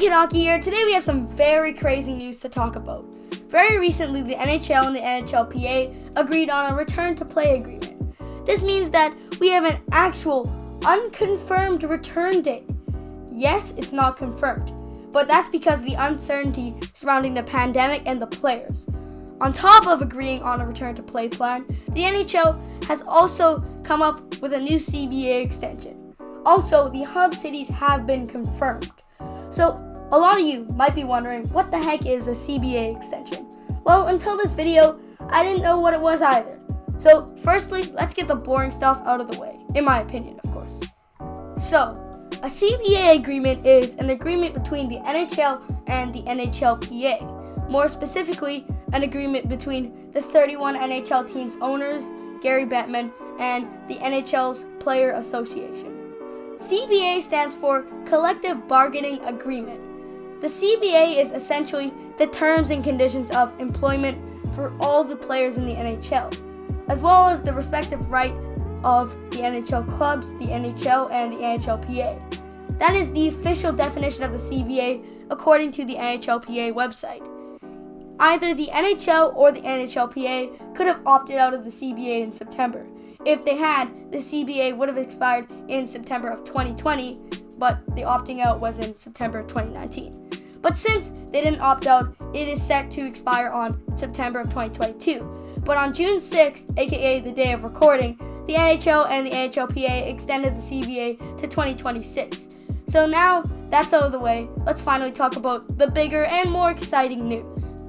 Egghead Hockey here. Today we have some very crazy news to talk about. Very recently, the NHL and the NHLPA agreed on a return-to-play agreement. This means that we have an actual, unconfirmed return date. Yes, it's not confirmed, but that's because of the uncertainty surrounding the pandemic and the players. On top of agreeing on a return-to-play plan, the NHL has also come up with a new CBA extension. Also, the hub cities have been confirmed. So, a lot of you might be wondering, what the heck is a CBA extension? Well, until this video, I didn't know what it was either. So, firstly, let's get the boring stuff out of the way, in my opinion, of course. So, a CBA agreement is an agreement between the NHL and the NHLPA. More specifically, an agreement between the 31 NHL teams' owners, Gary Bettman, and the NHL's Player Association. CBA stands for Collective Bargaining Agreement. The CBA is essentially the terms and conditions of employment for all the players in the NHL, as well as the respective right of the NHL clubs, the NHL, and the NHLPA. That is the official definition of the CBA according to the NHLPA website. Either the NHL or the NHLPA could have opted out of the CBA in September. If they had, the CBA would have expired in September of 2020, but the opting out was in September of 2019. But since they didn't opt out, it is set to expire on September of 2022. But on June 6th, aka the day of recording, the NHL and the NHLPA extended the CBA to 2026. So now that's out of the way, let's finally talk about the bigger and more exciting news.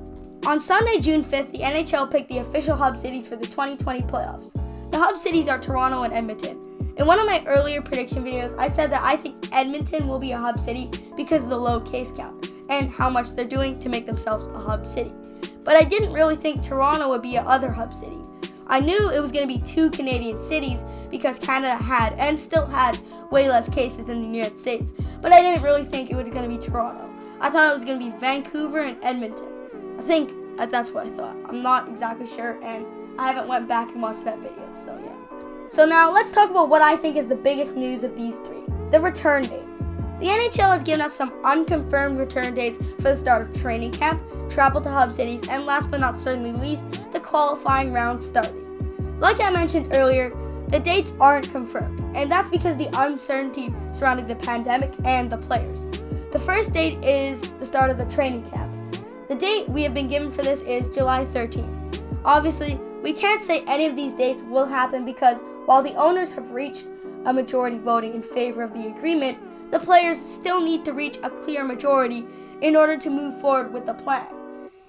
On Sunday, June 5th, the NHL picked the official hub cities for the 2020 playoffs. The hub cities are Toronto and Edmonton. In one of my earlier prediction videos, I said that I think Edmonton will be a hub city because of the low case count and how much they're doing to make themselves a hub city. But I didn't really think Toronto would be another hub city. I knew it was going to be two Canadian cities because Canada had and still has way less cases than the United States, but I didn't really think it was going to be Toronto. I thought it was going to be Vancouver and Edmonton. I think that's what I thought. I'm not exactly sure, and I haven't went back and watched that video, so yeah. So now let's talk about what I think is the biggest news of these three, the return dates. The NHL has given us some unconfirmed return dates for the start of training camp, travel to hub cities, and last but not certainly least, the qualifying round starting. Like I mentioned earlier, the dates aren't confirmed, and that's because the uncertainty surrounding the pandemic and the players. The first date is the start of the training camp. The date we have been given for this is July 13th. Obviously, we can't say any of these dates will happen because while the owners have reached a majority voting in favor of the agreement, the players still need to reach a clear majority in order to move forward with the plan.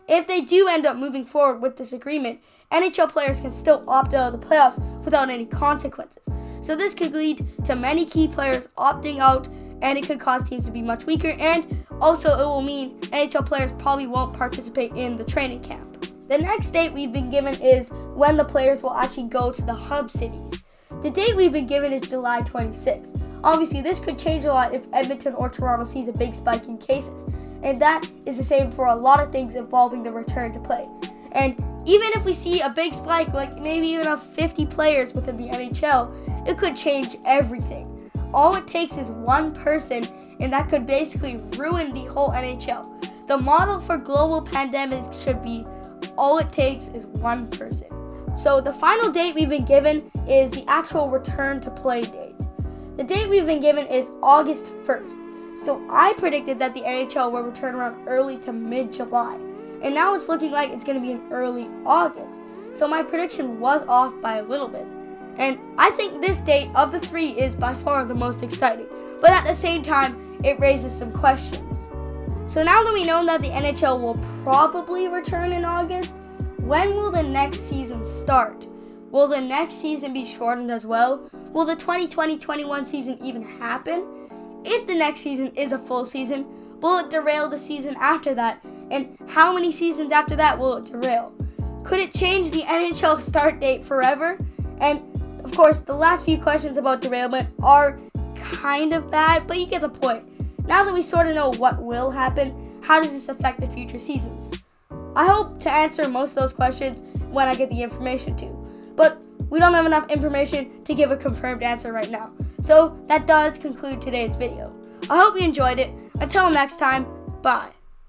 If they do end up moving forward with this agreement, NHL players can still opt out of the playoffs without any consequences. So this could lead to many key players opting out, and it could cause teams to be much weaker, and also it will mean NHL players probably won't participate in the training camp. The next date we've been given is when the players will actually go to the hub cities. The date we've been given is July 26th. Obviously, this could change a lot if Edmonton or Toronto sees a big spike in cases, and that is the same for a lot of things involving the return to play. And even if we see a big spike, like maybe even of 50 players within the NHL, it could change everything. All it takes is one person, and that could basically ruin the whole NHL. The model for global pandemics should be all it takes is one person. So the final date we've been given is the actual return to play date. The date we've been given is August 1st. So I predicted that the NHL will return around early to mid-July. And now it's looking like it's going to be in early August. So my prediction was off by a little bit. And I think this date of the three is by far the most exciting. But at the same time, it raises some questions. So now that we know that the NHL will probably return in August, when will the next season start? Will the next season be shortened as well? Will the 2020-21 season even happen? If the next season is a full season, will it derail the season after that? And how many seasons after that will it derail? Could it change the NHL start date forever? And of course, the last few questions about derailment are kind of bad, but you get the point. Now that we sort of know what will happen, how does this affect the future seasons? I hope to answer most of those questions when I get the information to, but we don't have enough information to give a confirmed answer right now. So that does conclude today's video. I hope you enjoyed it. Until next time, bye.